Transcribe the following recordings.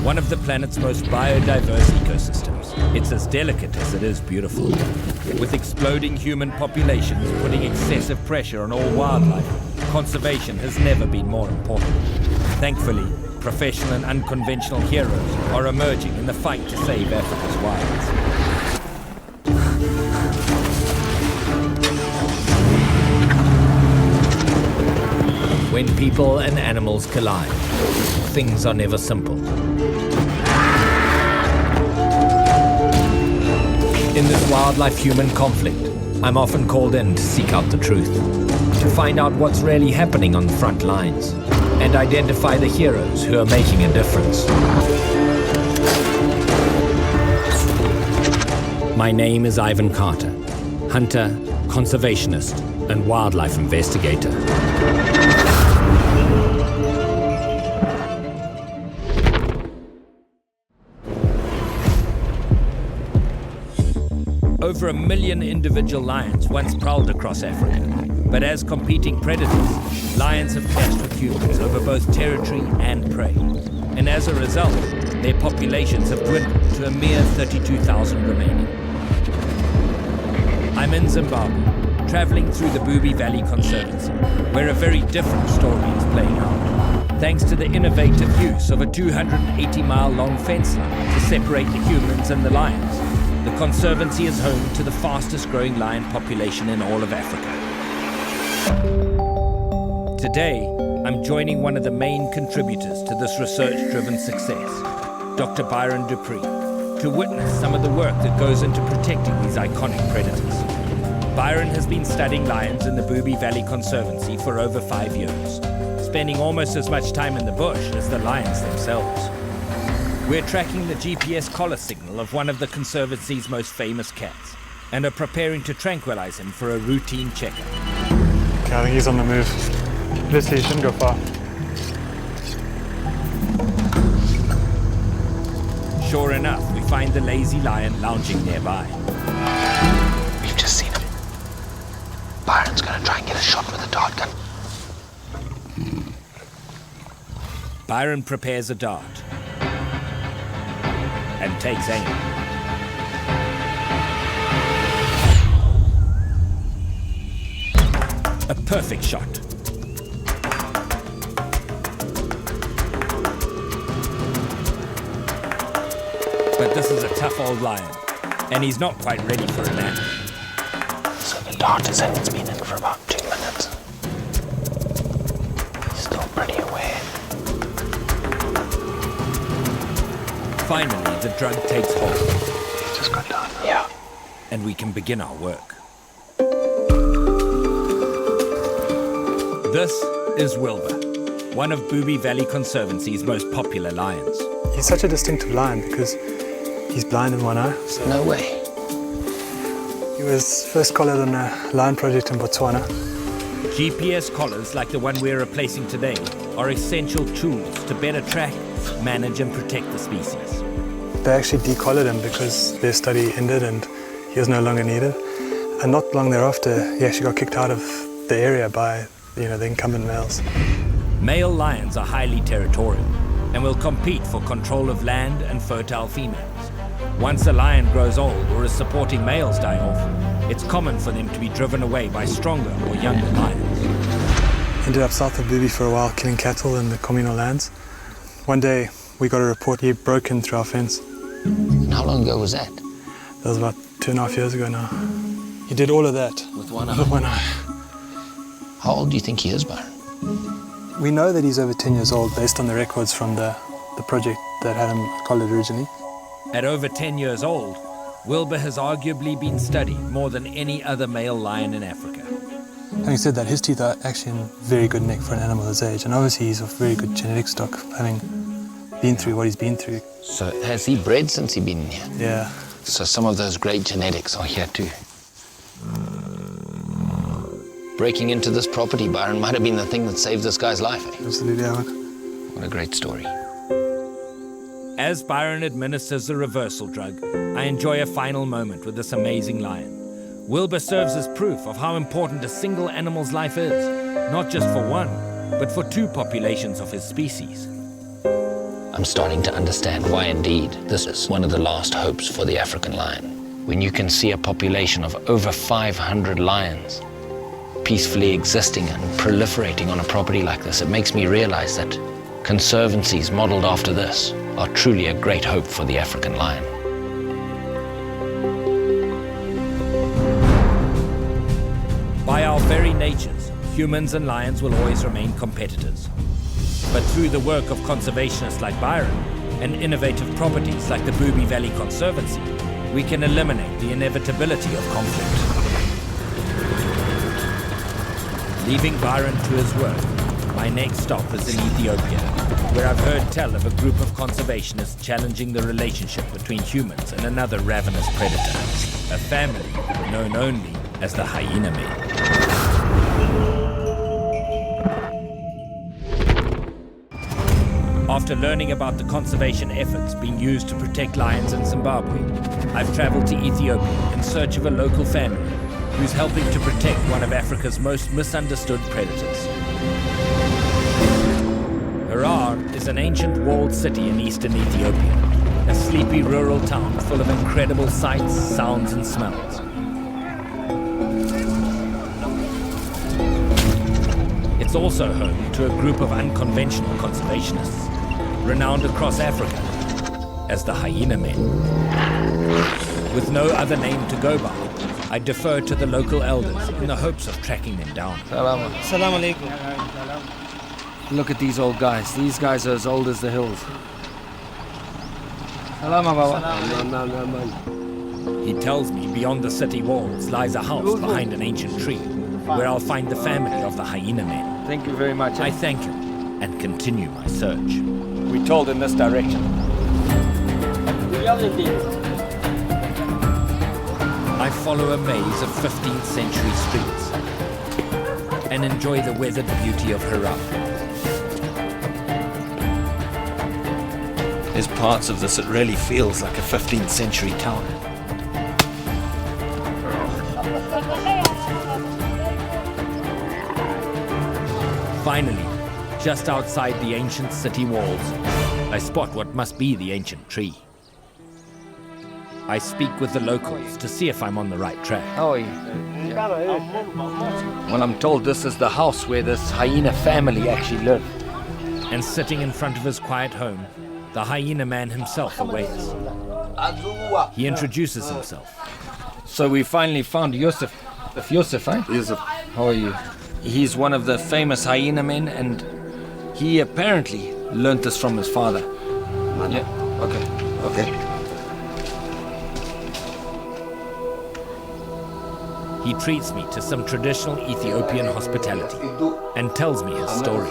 one of the planet's most biodiverse ecosystems. It's as delicate as it is beautiful. With exploding human populations putting excessive pressure on all wildlife, conservation has never been more important. Thankfully, professional and unconventional heroes are emerging in the fight to save Africa's wilds. When people and animals collide, things are never simple. In this wildlife-human conflict, I'm often called in to seek out the truth, to find out what's really happening on the front lines, and identify the heroes who are making a difference. My name is Ivan Carter, hunter, conservationist, and wildlife investigator. Over 1 million individual lions once prowled across Africa, but as competing predators, lions have clashed with humans over both territory and prey. And as a result, their populations have dwindled to a mere 32,000 remaining. I'm in Zimbabwe, traveling through the W.A.R Valley Conservancy, where a very different story is playing out. Thanks to the innovative use of a 280-mile-long fence line to separate the humans and the lions, the Conservancy is home to the fastest-growing lion population in all of Africa. Today, I'm joining one of the main contributors to this research-driven success, Dr. Byron Dupree, to witness some of the work that goes into protecting these iconic predators. Byron has been studying lions in the W.A.R Valley Conservancy for over 5 years, spending almost as much time in the bush as the lions themselves. We're tracking the GPS collar signal of one of the Conservancy's most famous cats, and are preparing to tranquilize him for a routine checkup. Okay, I think he's on the move. Obviously, he shouldn't go far. Sure enough, we find the lazy lion lounging nearby. We've just seen him. Byron's gonna try and get a shot with a dart gun. Byron prepares a dart and takes aim. A perfect shot. But this is a tough old lion, and he's not quite ready for a nap. So the dart is in, it's been in for about 2 minutes. He's still pretty aware. Finally, the drug takes hold. He's just gone down. Yeah. And we can begin our work. This is Wilbur, one of W.A.R Valley Conservancy's most popular lions. He's such a distinctive lion because he's blind in one eye. So No way. he was first collared on a lion project in Botswana. GPS collars like the one we're replacing today are essential tools to better track, manage and protect the species. They actually decollared him because their study ended and he was no longer needed. And not long thereafter, he actually got kicked out of the area by the incumbent males. Male lions are highly territorial and will compete for control of land and fertile females. Once a lion grows old or his supporting males die off, it's common for them to be driven away by stronger or younger lions. Ended up south of W.A.R for a while, killing cattle in the communal lands. One day, we got a report he broke in through our fence. And how long ago was that? That was about 2.5 years ago now. He did all of that With one eye? with one eye. How old do you think he is, Byron? We know that he's over 10 years old based on the records from the project that had him collared originally. At over 10 years old, Wilbur has arguably been studied more than any other male lion in Africa. Having said that, his teeth are actually in very good nick for an animal his age, and obviously he's of very good genetic stock, having been through what he's been through. So has he bred since he been in here? Yeah. So some of those great genetics are here too. Breaking into this property, Byron, might have been the thing that saved this guy's life. Eh? Absolutely, Alan. What a great story. As Byron administers the reversal drug, I enjoy a final moment with this amazing lion. Wilbur serves as proof of how important a single animal's life is, not just for one, but for two populations of his species. I'm starting to understand why indeed this is one of the last hopes for the African lion. When you can see a population of over 500 lions peacefully existing and proliferating on a property like this, it makes me realize that conservancies modeled after this are truly a great hope for the African lion. By our very natures, humans and lions will always remain competitors. But through the work of conservationists like Byron and innovative properties like the Booby Valley Conservancy, we can eliminate the inevitability of conflict. Leaving Byron to his work, my next stop is in Ethiopia, where I've heard tell of a group of conservationists challenging the relationship between humans and another ravenous predator, a family known only as the hyena men. After learning about the conservation efforts being used to protect lions in Zimbabwe, I've traveled to Ethiopia in search of a local family who's helping to protect one of Africa's most misunderstood predators. W.A.R. is an ancient walled city in eastern Ethiopia, a sleepy rural town full of incredible sights, sounds and smells. It's also home to a group of unconventional conservationists, renowned across Africa as the hyena men. With no other name to go by, I defer to the local elders in the hopes of tracking them down. Salam alaikum. Look at these old guys. These guys are as old as the hills. Salama Baba. He tells me beyond the city walls lies a house behind an ancient tree, where I'll find the family of the hyena men. Thank you very much. I thank him and continue my search. We're told in this direction. I follow a maze of 15th century streets and enjoy the weathered beauty of Harare. There's parts of this that really feels like a 15th century town. Finally, just outside the ancient city walls, I spot what must be the ancient tree. I speak with the locals to see if I'm on the right track. How are you? Well, I'm told this is the house where this hyena family actually live. And sitting in front of his quiet home, the hyena man himself awaits. He introduces himself. So we finally found Yusuf. Yusuf, eh? Yusuf. How are you? He's one of the famous hyena men, and he apparently learnt this from his father. Yeah, okay. He treats me to some traditional Ethiopian hospitality and tells me his story.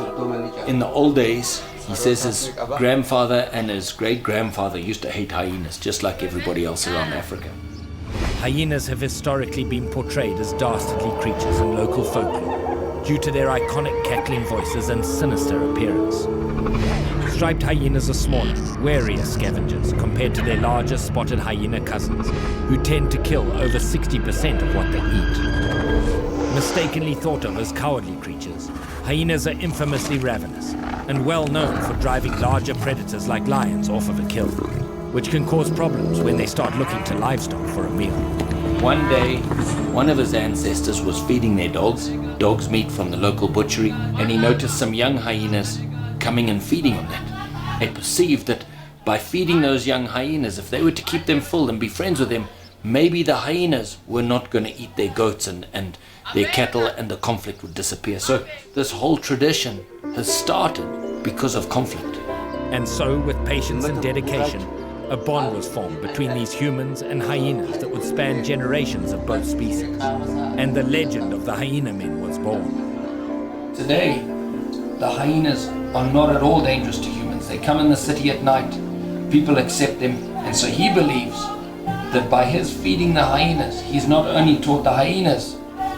In the old days, he says his grandfather and his great-grandfather used to hate hyenas, just like everybody else around Africa. Hyenas have historically been portrayed as dastardly creatures in local folklore due to their iconic cackling voices and sinister appearance. Striped hyenas are smaller, warier scavengers compared to their larger spotted hyena cousins, who tend to kill over 60% of what they eat. Mistakenly thought of as cowardly creatures, hyenas are infamously ravenous and well known for driving larger predators like lions off of a kill, which can cause problems when they start looking to livestock for a meal. One day, one of his ancestors was feeding their dogs meat from the local butchery, and he noticed some young hyenas coming and feeding on that. They perceived that by feeding those young hyenas, if they were to keep them full and be friends with them, maybe the hyenas were not going to eat their goats and their cattle, and the conflict would disappear. So this whole tradition has started because of conflict. And so, with patience and dedication, a bond was formed between these humans and hyenas that would span generations of both species. And the legend of the hyena men was born. Today, the hyenas are not at all dangerous to humans. They come in the city at night. People accept them. And so he believes that by his feeding the hyenas, he's not only taught the hyenas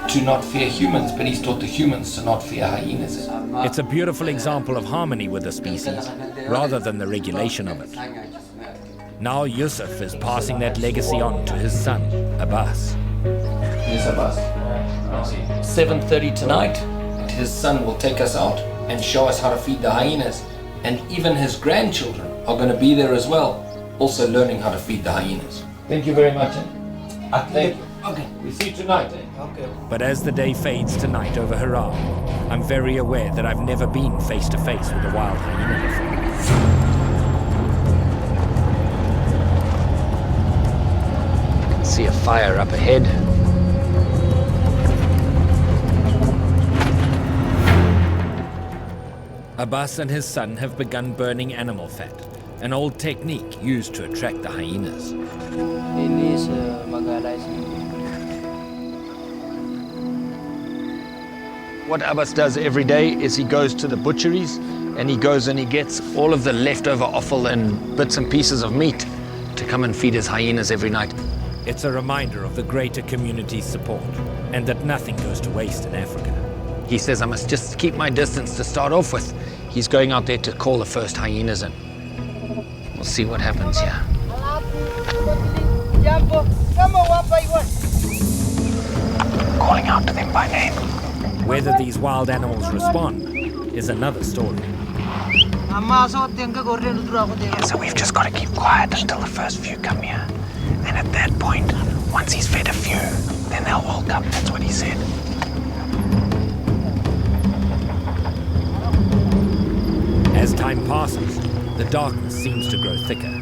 to not fear humans, but he's taught the humans to not fear hyenas. It's a beautiful example of harmony with the species, rather than the regulation of it. Now Yusuf is passing that legacy on to his son, Abbas. Yes, Abbas. 7:30 tonight, his son will take us out and show us how to feed the hyenas, and even his grandchildren are going to be there as well, also learning how to feed the hyenas. Thank you very much. Thank you. Okay, we see you tonight. Okay. But as the day fades to night over Harar, I'm very aware that I've never been face to face with a wild hyena before. See a fire up ahead. Abbas and his son have begun burning animal fat, an old technique used to attract the hyenas. What Abbas does every day is he goes to the butcheries and he goes and he gets all of the leftover offal and bits and pieces of meat to come and feed his hyenas every night. It's a reminder of the greater community's support and that nothing goes to waste in Africa. He says I must just keep my distance to start off with. He's going out there to call the first hyenas in. We'll see what happens here. Calling out to them by name. Whether these wild animals respond is another story. So we've just got to keep quiet until the first few come here. And at that point, once he's fed a few, then they'll all come. That's what he said. As time passes, the darkness seems to grow thicker.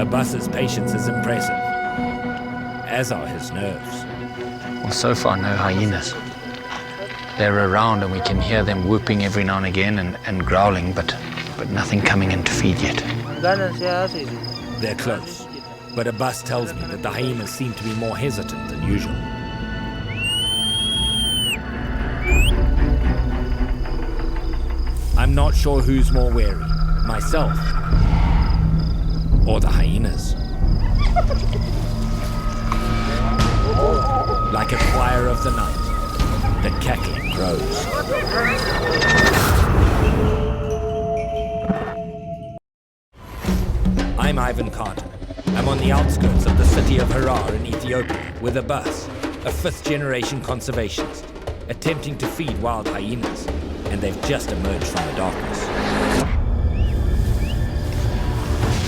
Abbas's patience is impressive, as are his nerves. Well, so far, no hyenas. They're around and we can hear them whooping every now and again and growling, but nothing coming in to feed yet. They're close, but Abbas tells me that the hyenas seem to be more hesitant than usual. I'm not sure who's more wary, myself or the hyenas. Like a choir of the night, the cackling grows. I'm Ivan Carter. I'm on the outskirts of the city of Harar in Ethiopia with Abbas, a fifth-generation conservationist, attempting to feed wild hyenas, and they've just emerged from the darkness.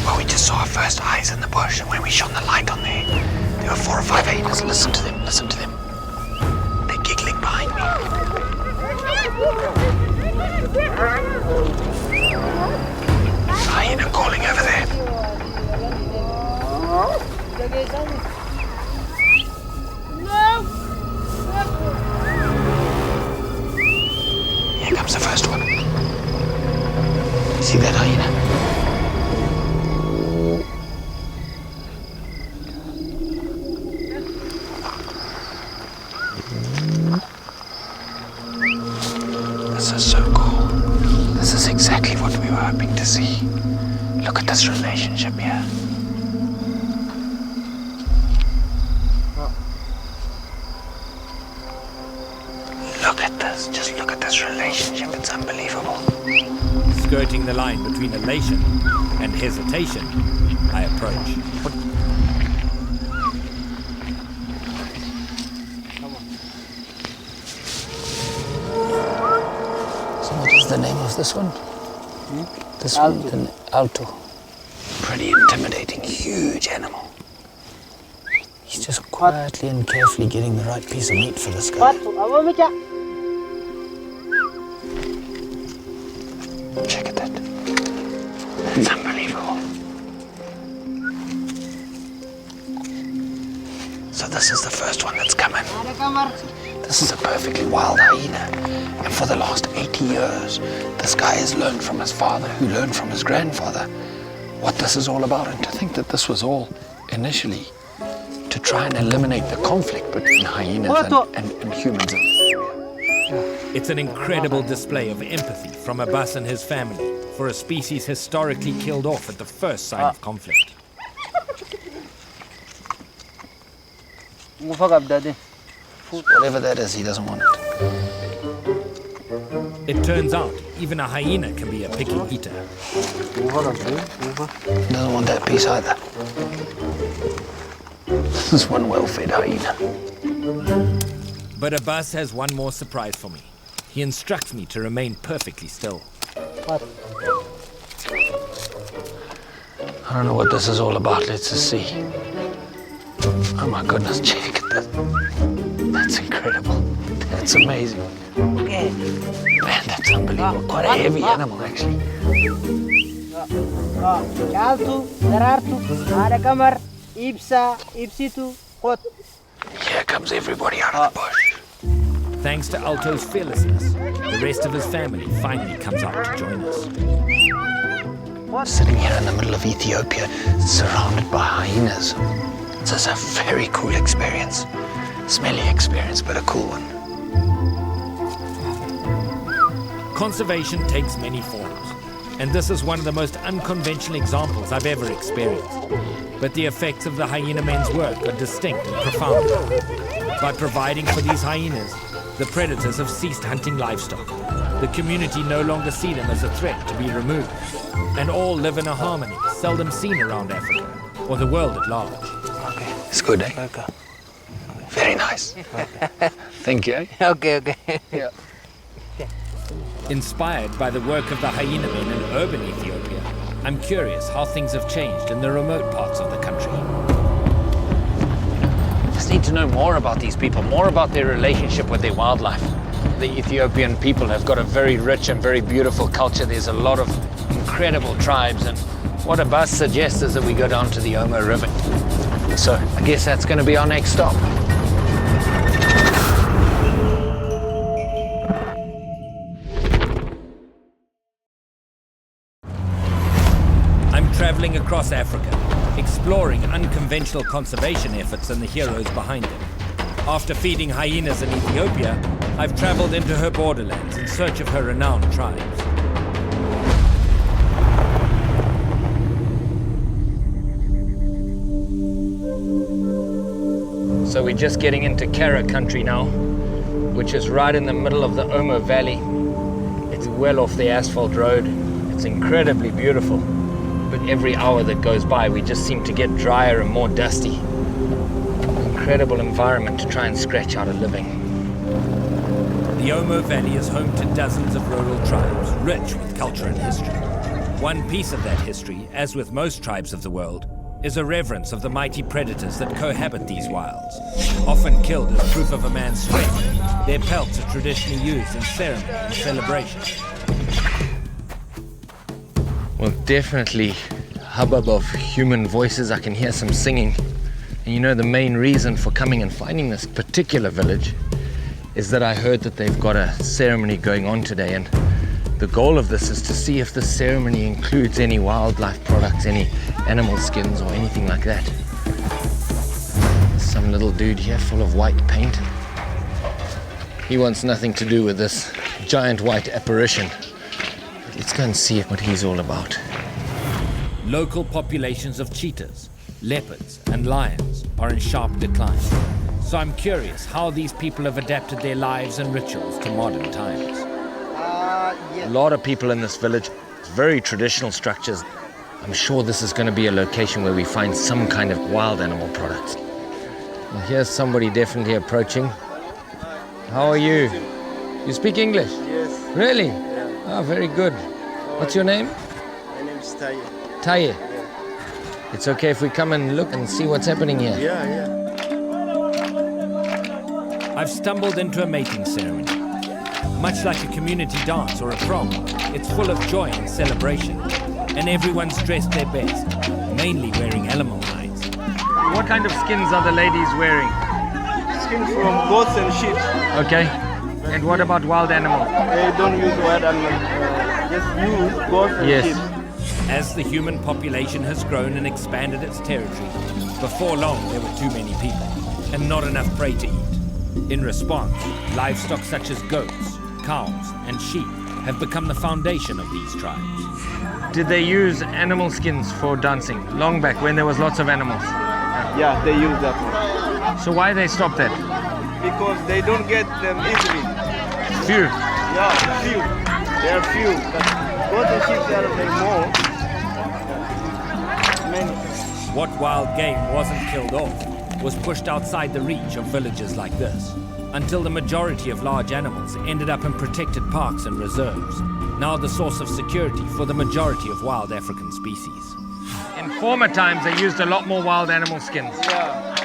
Well, we just saw our first eyes in the bush, and when we shone the light on there were 4 or 5 hyenas. Listen to them, listen to them. They're giggling behind me. Hyena calling over there. Here comes the first one. See that hyena? This is so cool. This is exactly what we were hoping to see. Look at this relationship here. Look at this. Just look at this relationship. It's unbelievable. Skirting the line between elation and hesitation, I approach. So what is the name of this one? This one, an alto. Pretty intimidating, huge animal. He's just quietly and carefully getting the right piece of meat for this guy. Check at that. It's unbelievable. So this is the first one that's coming. This is a perfectly wild hyena. And for the last 80 years, this guy has learned from his father, who learned from his grandfather, what this is all about. And to think that this was all initially to try and eliminate the conflict between hyenas and humans. It's an incredible display of empathy from Abbas and his family for a species historically killed off at the first sign of conflict. Whatever that is, he doesn't want it. It turns out even a hyena can be a picky eater. He doesn't want that piece either. This is one well-fed hyena. But Abbas has one more surprise for me. He instructs me to remain perfectly still. I don't know what this is all about. Let's just see. Oh my goodness, check that. That's incredible. That's amazing. Okay. Man, that's unbelievable. Quite a heavy animal, actually. Jaltu, Zarartu, Adakamar, Ibsa, Ibsitu, Hot. Here comes everybody out of the bush. Thanks to Alto's fearlessness, the rest of his family finally comes out to join us. Sitting here in the middle of Ethiopia, surrounded by hyenas. This is a very cool experience. Smelly experience, but a cool one. Conservation takes many forms, and this is one of the most unconventional examples I've ever experienced. But the effects of the hyena men's work are distinct and profound. By providing for these hyenas, the predators have ceased hunting livestock. The community no longer see them as a threat to be removed, and all live in a harmony seldom seen around Africa, or the world at large. Okay. It's good, eh? Okay. Very nice. Thank you. Okay. Yeah. Inspired by the work of the hyena men in urban Ethiopia, I'm curious how things have changed in the remote parts of the country. Just need to know more about these people, more about their relationship with their wildlife. The Ethiopian people have got a very rich and very beautiful culture. There's a lot of incredible tribes, and what a bus suggests is that we go down to the Omo River. So I guess that's going to be our next stop. I'm traveling across Africa, exploring unconventional conservation efforts and the heroes behind them. After feeding hyenas in Ethiopia, I've traveled into her borderlands in search of her renowned tribes. So we're just getting into Kara country now, which is right in the middle of the Omo Valley. It's well off the asphalt road. It's incredibly beautiful. But every hour that goes by, we just seem to get drier and more dusty. Incredible environment to try and scratch out a living. The Omo Valley is home to dozens of rural tribes, rich with culture and history. One piece of that history, as with most tribes of the world, is a reverence of the mighty predators that cohabit these wilds. Often killed as proof of a man's strength, their pelts are traditionally used in ceremony and celebration. Well, definitely hubbub of human voices. I can hear some singing. And you know, the main reason for coming and finding this particular village is that I heard that they've got a ceremony going on today, and the goal of this is to see if the ceremony includes any wildlife products, any animal skins or anything like that. Some little dude here full of white paint. He wants nothing to do with this giant white apparition. Let's go and see what he's all about. Local populations of cheetahs, leopards, and lions are in sharp decline. So I'm curious how these people have adapted their lives and rituals to modern times. A lot of people in this village, very traditional structures. I'm sure this is going to be a location where we find some kind of wild animal products. Well, here's somebody definitely approaching. How are you? You speak English? Yes. Really? Yeah. Oh, very good. What's your name? My name is Taye. Taye. Yeah. It's okay if we come and look and see what's happening here. Yeah. I've stumbled into a mating ceremony. Much like a community dance or a prom, it's full of joy and celebration. And everyone's dressed their best, mainly wearing animal hides. What kind of skins are the ladies wearing? Skin from goats and sheep. Okay. And what about wild animals? They don't use wild animals. Just use goats and Yes. sheep. As the human population has grown and expanded its territory, before long there were too many people and not enough prey to eat. In response, livestock such as goats, cows, and sheep have become the foundation of these tribes. Did they use animal skins for dancing long back when there was lots of animals? Yeah, they use that one. So why they stopped that? Because they don't get them easily. Few. Yeah, few. There are few. But goats and sheep, there are like more. Many. What wild game wasn't killed off was pushed outside the reach of villages like this. until the majority of large animals ended up in protected parks and reserves, now the source of security for the majority of wild African species. In former times, they used a lot more wild animal skins.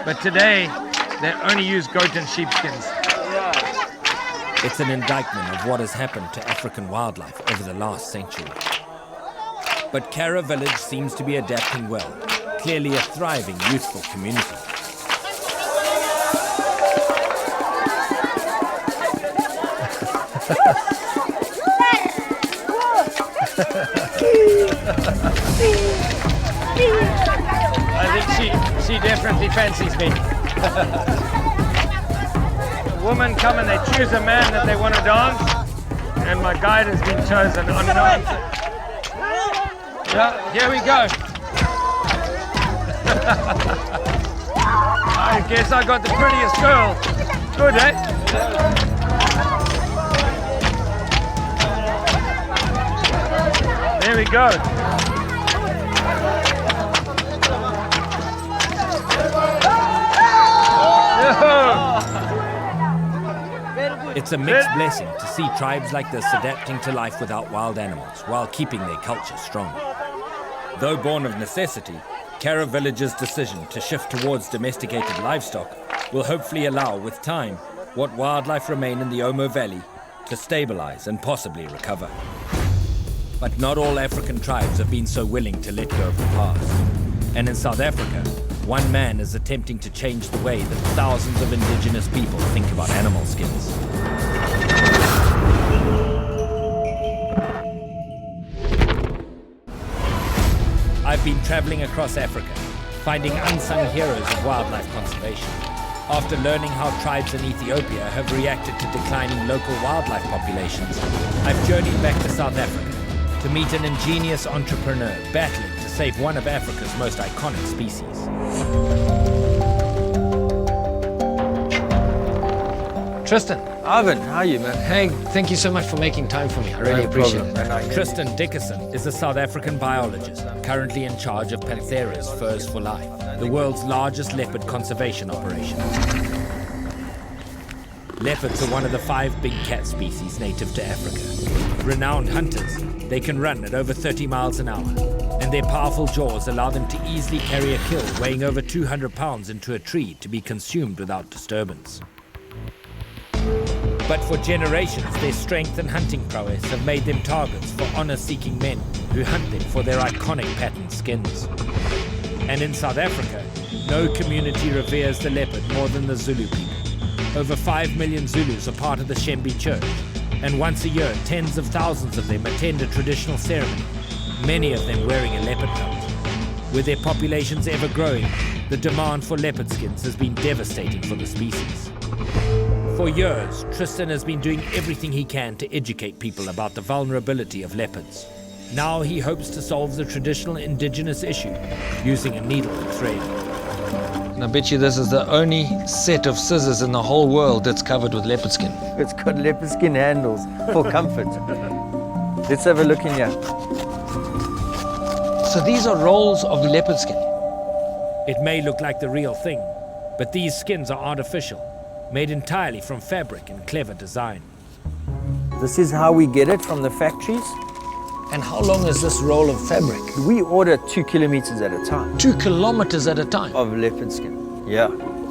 But today, they only use goat and sheep skins. It's an indictment of what has happened to African wildlife over the last century. But Kara village seems to be adapting well, clearly a thriving, youthful community. I think she definitely fancies me. A woman come and they choose a man that they want to dance, and my guide has been chosen unknown. Yeah, here we go. I guess I got the prettiest girl. Good, eh? There we go. It's a mixed blessing to see tribes like this adapting to life without wild animals while keeping their culture strong. Though born of necessity, Kara village's decision to shift towards domesticated livestock will hopefully allow, with time, what wildlife remain in the Omo Valley to stabilize and possibly recover. But not all African tribes have been so willing to let go of the past. And in South Africa, one man is attempting to change the way that thousands of indigenous people think about animal skins. I've been traveling across Africa, finding unsung heroes of wildlife conservation. After learning how tribes in Ethiopia have reacted to declining local wildlife populations, I've journeyed back to South Africa to meet an ingenious entrepreneur battling to save one of Africa's most iconic species. Tristan. Ivan, how are you, man? Hey, thank you so much for making time for me. I really appreciate it. Tristan Dickerson is a South African biologist currently in charge of Panthera's Furs for Life, the world's largest leopard conservation operation. Leopards are one of the 5 big cat species native to Africa. Renowned hunters, they can run at over 30 miles an hour, and their powerful jaws allow them to easily carry a kill weighing over 200 pounds into a tree to be consumed without disturbance. But for generations, their strength and hunting prowess have made them targets for honor-seeking men who hunt them for their iconic patterned skins. And in South Africa, no community reveres the leopard more than the Zulu people. Over 5 million Zulus are part of the Shembe Church, and once a year, tens of thousands of them attend a traditional ceremony, many of them wearing a leopard pelt. With their populations ever growing, the demand for leopard skins has been devastating for the species. For years, Tristan has been doing everything he can to educate people about the vulnerability of leopards. Now he hopes to solve the traditional indigenous issue using a needle and thread. And I bet you this is the only set of scissors in the whole world that's covered with leopard skin. It's got leopard skin handles for comfort. Let's have a look in here. So these are rolls of leopard skin. It may look like the real thing, but these skins are artificial, made entirely from fabric and clever design. This is how we get it from the factories. And how long is this roll of fabric? We order 2 kilometers at a time 2 kilometers at a time. of leopard skin. Yeah.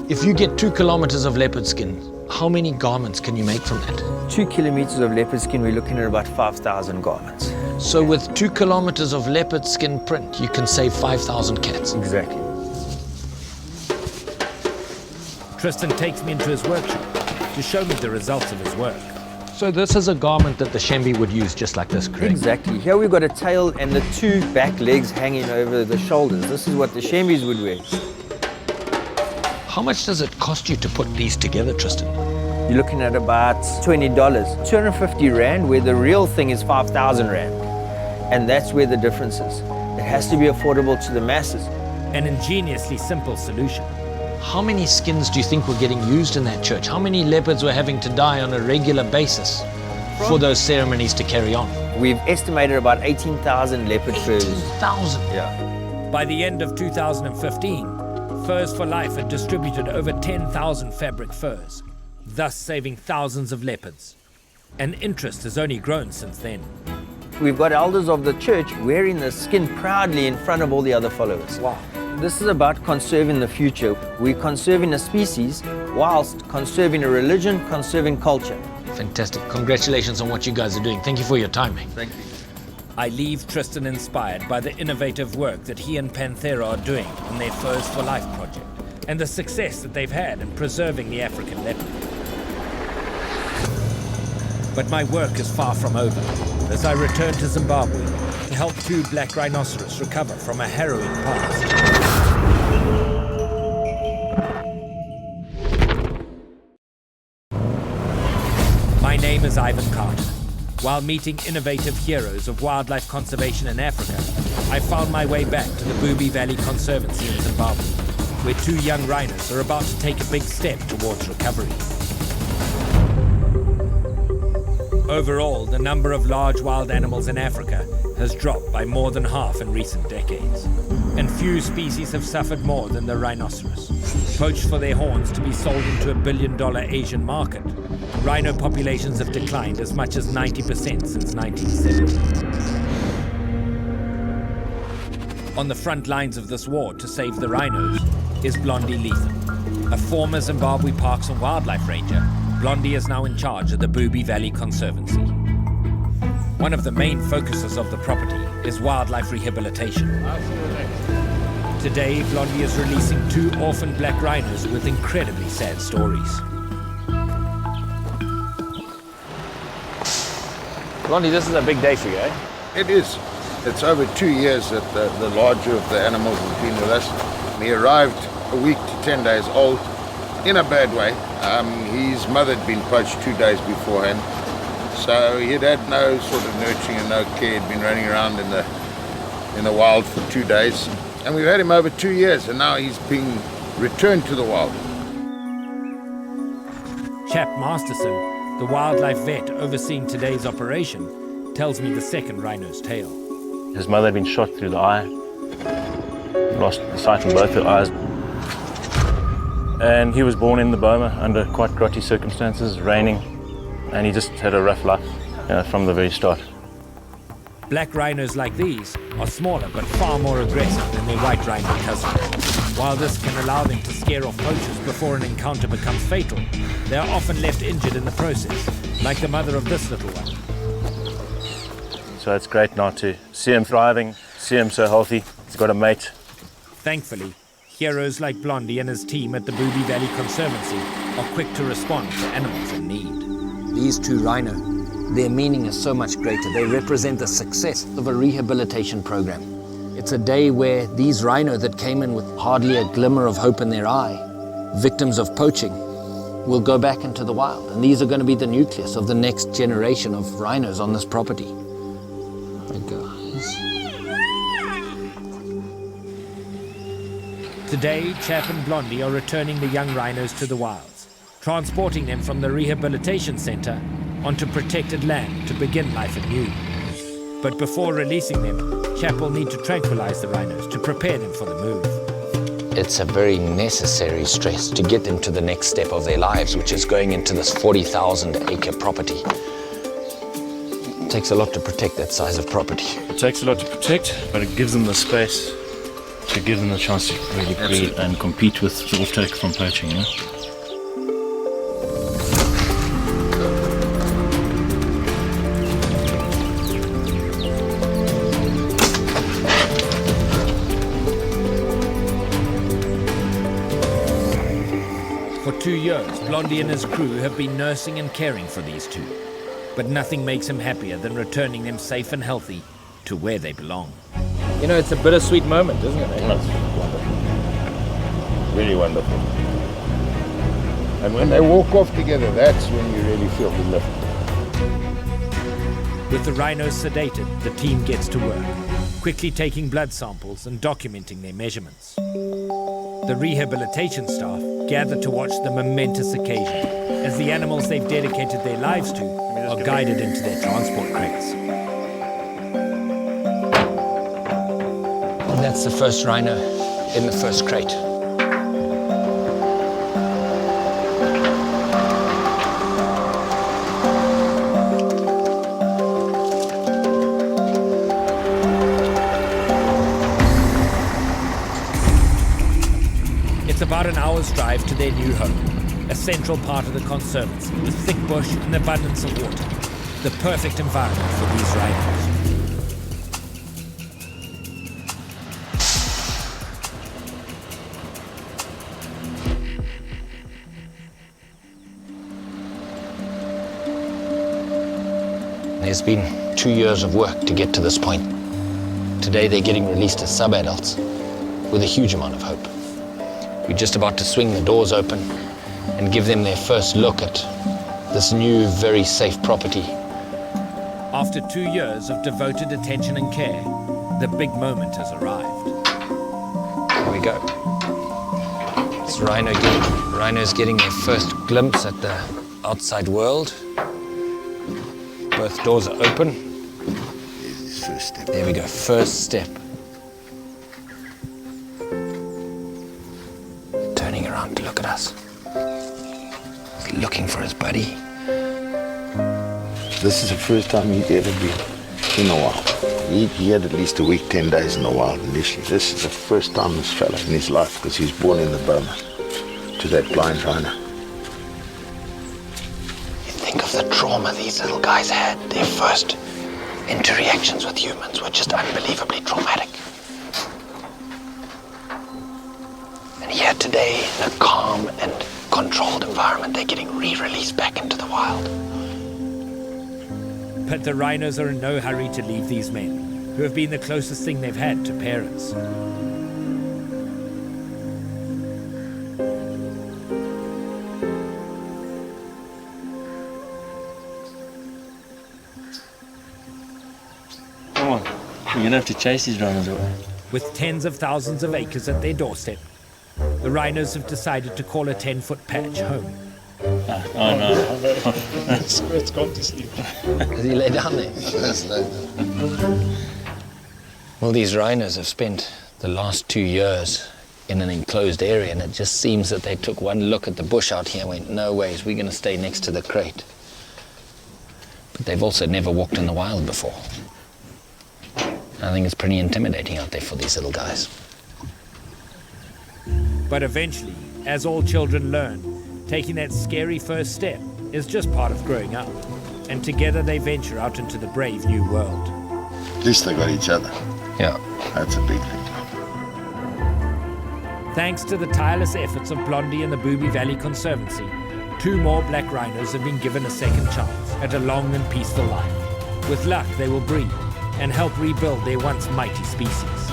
If you get 2 kilometers of leopard skin, how many garments can you make from that? 2 kilometers of leopard skin, we're looking at about 5,000 garments. So with 2 kilometers of leopard skin print, you can save 5,000 cats. Exactly. Tristan takes me into his workshop to show me the results of his work. So this is a garment that the Shembe would use just like this, correct? Exactly. Here we've got a tail and the 2 back legs hanging over the shoulders. This is what the Shembes would wear. How much does it cost you to put these together, Tristan? You're looking at about $20, 250 Rand, where the real thing is 5,000 Rand. And that's where the difference is. It has to be affordable to the masses. An ingeniously simple solution. How many skins do you think were getting used in that church? How many leopards were having to die on a regular basis for those ceremonies to carry on? We've estimated about 18,000 leopard furs. 18,000? Yeah. By the end of 2015, Furs for Life had distributed over 10,000 fabric furs, thus saving thousands of leopards. And interest has only grown since then. We've got elders of the church wearing the skin proudly in front of all the other followers. Wow. This is about conserving the future. We're conserving a species whilst conserving a religion, conserving culture. Fantastic. Congratulations on what you guys are doing. Thank you for your time, mate. Thank you. I leave Tristan inspired by the innovative work that he and Panthera are doing on their Furs for Life project and the success that they've had in preserving the African leopard. But my work is far from over as I return to Zimbabwe to help 2 black rhinoceros recover from a harrowing past. My name is Ivan Carter. While meeting innovative heroes of wildlife conservation in Africa, I found my way back to the Booby Valley Conservancy in Zimbabwe, where 2 young rhinos are about to take a big step towards recovery. Overall, the number of large wild animals in Africa has dropped by more than half in recent decades, and few species have suffered more than the rhinoceros. Poached for their horns to be sold into a billion-dollar Asian market, rhino populations have declined as much as 90% since 1970. On the front lines of this war to save the rhinos is Blondie Leatham. A former Zimbabwe Parks and Wildlife Ranger, Blondie is now in charge of the Booby Valley Conservancy. One of the main focuses of the property is wildlife rehabilitation. Today, Blondie is releasing 2 orphan black rhinos with incredibly sad stories. Blondie, this is a big day for you, eh? It is. It's over 2 years that the larger of the animals has been with us. He arrived a week to 10 days old in a bad way. His mother had been poached 2 days beforehand. So he'd had no sort of nurturing and no care. He'd been running around in the wild for 2 days. And we've had him over 2 years, and now he's being returned to the wild. Chap Masterson, the wildlife vet overseeing today's operation, tells me the second rhino's tale. His mother had been shot through the eye, lost the sight in both her eyes. And he was born in the Boma under quite grotty circumstances, raining, and he just had a rough life from the very start. Black rhinos like these are smaller but far more aggressive than their white rhino cousins. While this can allow them to scare off poachers before an encounter becomes fatal, they are often left injured in the process, like the mother of this little one. So it's great now to see him thriving, see him so healthy. He's got a mate. Thankfully, heroes like Blondie and his team at the Booby Valley Conservancy are quick to respond to animals in need. These 2 rhino, their meaning is so much greater. They represent the success of a rehabilitation program. It's a day where these rhino that came in with hardly a glimmer of hope in their eye, victims of poaching, will go back into the wild. And these are going to be the nucleus of the next generation of rhinos on this property. Today, Chap and Blondie are returning the young rhinos to the wilds, transporting them from the rehabilitation center onto protected land to begin life anew. But before releasing them, Chap will need to tranquilize the rhinos to prepare them for the move. It's a very necessary stress to get them to the next step of their lives, which is going into this 40,000-acre property. It takes a lot to protect that size of property. It takes a lot to protect, but it gives them the space to give them the chance to really breed and compete with off-take from poaching, you know? For 2 years, Blondie and his crew have been nursing and caring for these 2. But nothing makes him happier than returning them safe and healthy to where they belong. You know, it's a bittersweet moment, isn't it? That's wonderful. Really wonderful. And when they walk off together, that's when you really feel the lift. With the rhinos sedated, the team gets to work, quickly taking blood samples and documenting their measurements. The rehabilitation staff gather to watch the momentous occasion as the animals they've dedicated their lives to are guided into their transport crates. And that's the first rhino in the first crate. about an hour's drive to their new home, a central part of the conservancy with thick bush and abundance of water, the perfect environment for these rhinos. There's been 2 years of work to get to this point. Today they're getting released as sub-adults with a huge amount of hope. We're just about to swing the doors open and give them their first look at this new, very safe property. After 2 years of devoted attention and care, the big moment has arrived. Here we go. This rhino's getting their first glimpse at the outside world. Both doors are open. First step. There we go, first step. Turning around to look at us. He's looking for his buddy. This is the first time he'd ever been in the wild. He had at least a week, 10 days in the wild initially. This is the first time this fella in his life, because he was born in the Burma to that blind rhino. Think of the trauma these little guys had. Their first interactions with humans were just unbelievably traumatic. And yet today, in a calm and controlled environment, they're getting re-released back into the wild. But the rhinos are in no hurry to leave these men, who have been the closest thing they've had to parents. Come on, you're gonna have to chase these rhinos away. With tens of thousands of acres at their doorstep, the rhinos have decided to call a 10-foot patch home. Oh no, it's gone to sleep. Does he lay down there? Well, these rhinos have spent the last 2 years in an enclosed area, and it just seems that they took one look at the bush out here and went, no ways, we're going to stay next to the crate. But they've also never walked in the wild before. I think it's pretty intimidating out there for these little guys. But eventually, as all children learn, taking that scary first step is just part of growing up. And together they venture out into the brave new world. At least they got each other. Yeah. That's a big thing. Thanks to the tireless efforts of Blondie and the Booby Valley Conservancy, 2 more black rhinos have been given a second chance at a long and peaceful life. With luck, they will breed and help rebuild their once mighty species.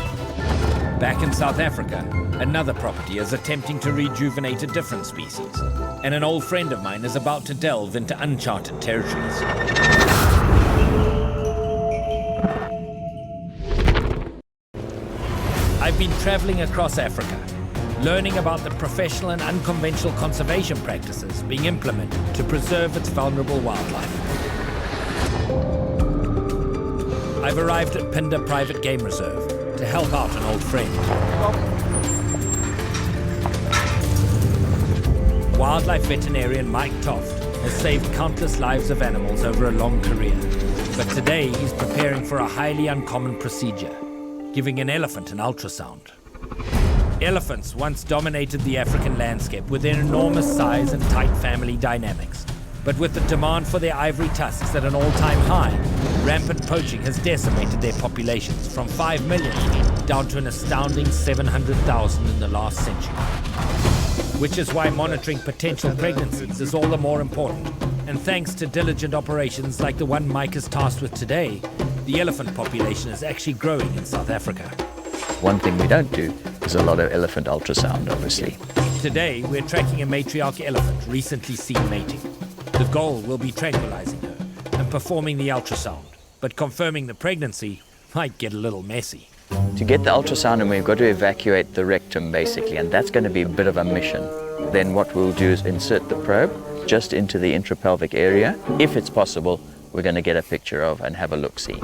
Back in South Africa, another property is attempting to rejuvenate a different species, and an old friend of mine is about to delve into uncharted territories. I've been traveling across Africa, learning about the professional and unconventional conservation practices being implemented to preserve its vulnerable wildlife. I've arrived at Pinda Private Game Reserve to help out an old friend. Wildlife veterinarian Mike Toft has saved countless lives of animals over a long career. But today he's preparing for a highly uncommon procedure, giving an elephant an ultrasound. Elephants once dominated the African landscape with their enormous size and tight family dynamics. But with the demand for their ivory tusks at an all-time high, rampant poaching has decimated their populations from 5 million down to an astounding 700,000 in the last century. Which is why monitoring potential pregnancies is all the more important. And thanks to diligent operations like the one Mike is tasked with today, the elephant population is actually growing in South Africa. One thing we don't do is a lot of elephant ultrasound, obviously. Today, we're tracking a matriarch elephant recently seen mating. The goal will be tranquilizing her and performing the ultrasound, but confirming the pregnancy might get a little messy. To get the ultrasound, and we've got to evacuate the rectum, basically, and that's going to be a bit of a mission. Then what we'll do is insert the probe just into the intrapelvic area. If it's possible, we're going to get a picture of and have a look-see.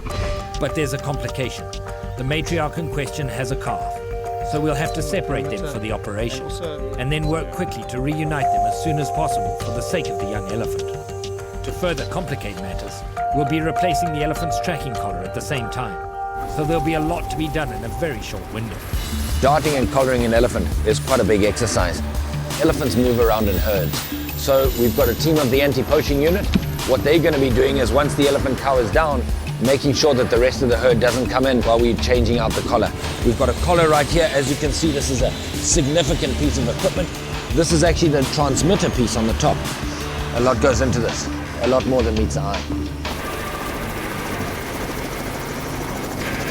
But there's a complication. The matriarch in question has a calf, so we'll have to separate them for the operation, and then work quickly to reunite them as soon as possible for the sake of the young elephant. To further complicate matters, we'll be replacing the elephant's tracking collar at the same time. so there'll be a lot to be done in a very short window. Darting and collaring an elephant is quite a big exercise. Elephants move around in herds. So we've got a team of the anti-poaching unit. What they're going to be doing is once the elephant cow is down, making sure that the rest of the herd doesn't come in while we're changing out the collar. We've got a collar right here. As you can see, this is a significant piece of equipment. This is actually the transmitter piece on the top. A lot goes into this, a lot more than meets the eye.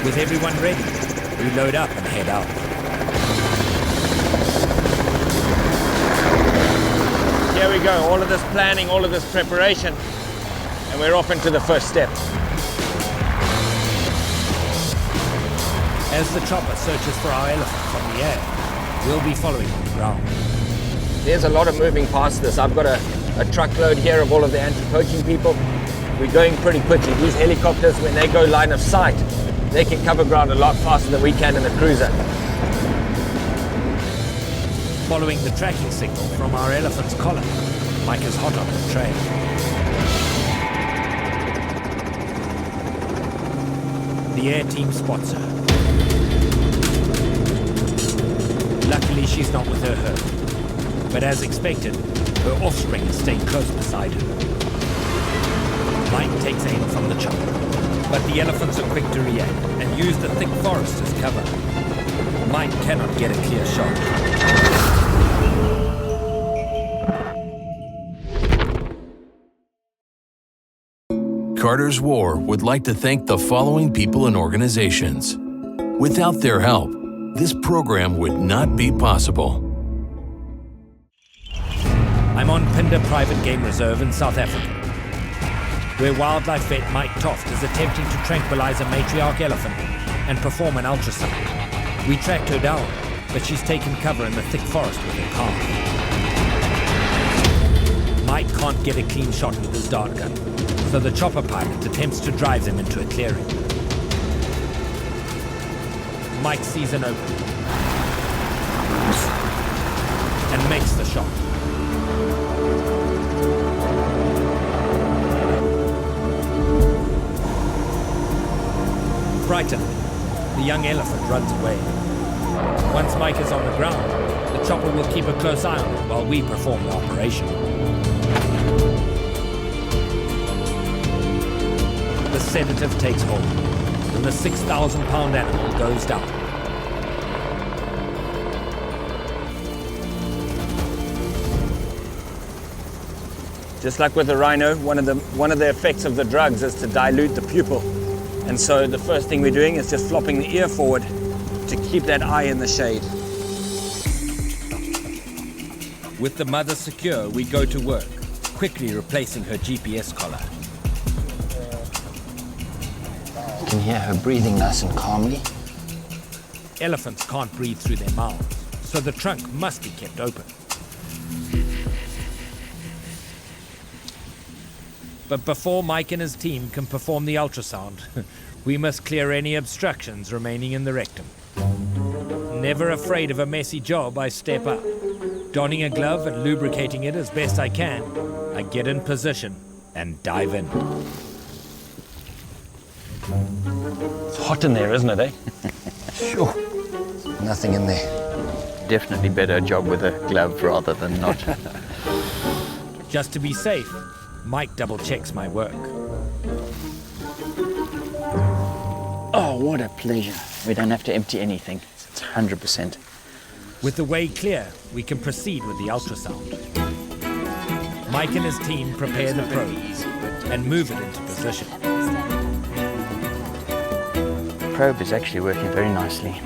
With everyone ready, we load up and head out. Here we go, all of this planning, all of this preparation, and we're off into the first step. As the chopper searches for our elephant from the air, we'll be following on the ground. There's a lot of moving past this. I've got a truckload here of all of the anti-poaching people. We're going pretty quickly. These helicopters, when they go line of sight, they can cover ground a lot faster than we can in a cruiser. Following the tracking signal from our elephant's collar, Mike is hot on the trail. The air team spots her. Luckily, she's not with her herd. But as expected, her offspring is staying close beside her. Mike takes aim from the chopper, but the elephants are quick to react and use the thick forest as cover. Mike cannot get a clear shot. Carter's War would like to thank the following people and organizations. Without their help, this program would not be possible. I'm on Phinda Private Game Reserve in South Africa, where wildlife vet Mike Toft is attempting to tranquilize a matriarch elephant and perform an ultrasound. We tracked her down, but she's taken cover in the thick forest with her calf. Mike can't get a clean shot with his dart gun, so the chopper pilot attempts to drive them into a clearing. Mike sees an opening and makes the shot. Frightened, the young elephant runs away. Once Mike is on the ground, the chopper will keep a close eye on it while we perform the operation. The sedative takes hold, and the 6,000-pound animal goes down. Just like with the rhino, one of the effects of the drugs is to dilute the pupil. And so the first thing we're doing is just flopping the ear forward to keep that eye in the shade. With the mother secure, we go to work, quickly replacing her GPS collar. You can hear her breathing nice and calmly. Elephants can't breathe through their mouths, so the trunk must be kept open. But before Mike and his team can perform the ultrasound, we must clear any obstructions remaining in the rectum. Never afraid of a messy job, I step up. Donning a glove and lubricating it as best I can, I get in position and dive in. It's hot in there, isn't it, eh? Sure. Nothing in there. Definitely better job with a glove rather than not. Just to be safe, Mike double-checks my work. Oh, what a pleasure. We don't have to empty anything. It's 100%. With the way clear, we can proceed with the ultrasound. Mike and his team prepare the probe and move it into position. The probe is actually working very nicely.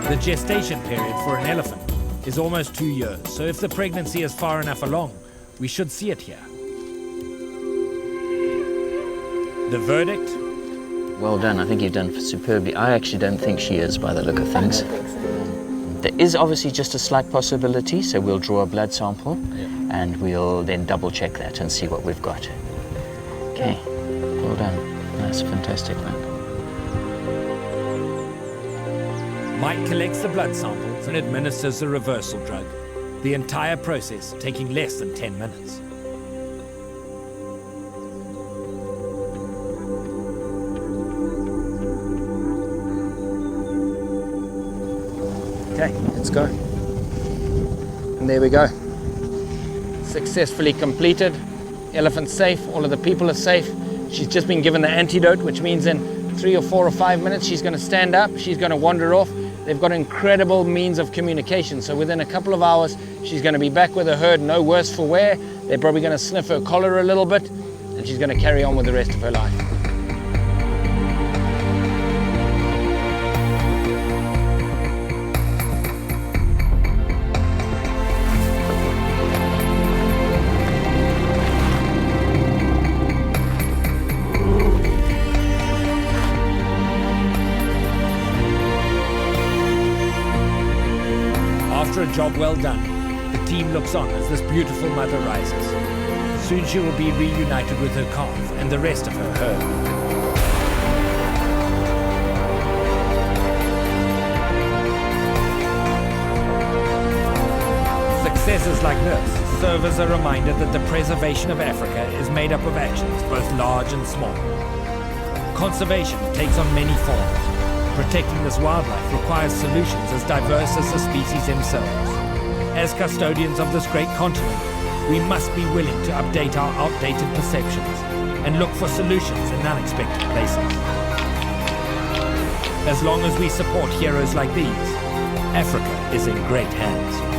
The gestation period for an elephant is almost 2 years, so if the pregnancy is far enough along, we should see it here. The verdict? Well done. I think you've done superbly. I actually don't think she is by the look of things. There is obviously just a slight possibility, so we'll draw a blood sample and we'll then double check that and see what we've got. Okay, well done. That's fantastic work. Mike collects the blood samples and administers the reversal drug. The entire process taking less than 10 minutes. Okay, let's go. And there we go. Successfully completed. Elephant's safe, all of the people are safe. She's just been given the antidote, which means in 3 or 4 or 5 minutes she's going to stand up, she's going to wander off. They've got incredible means of communication, so within a couple of hours she's going to be back with her herd, no worse for wear. They're probably going to sniff her collar a little bit, and she's going to carry on with the rest of her life. After a job well done, the team looks on as this beautiful mother rises. Soon she will be reunited with her calf and the rest of her herd. Successes like this serve as a reminder that the preservation of Africa is made up of actions both large and small. Conservation takes on many forms. Protecting this wildlife requires solutions as diverse as the species themselves. As custodians of this great continent, we must be willing to update our outdated perceptions and look for solutions in unexpected places. As long as we support heroes like these, Africa is in great hands.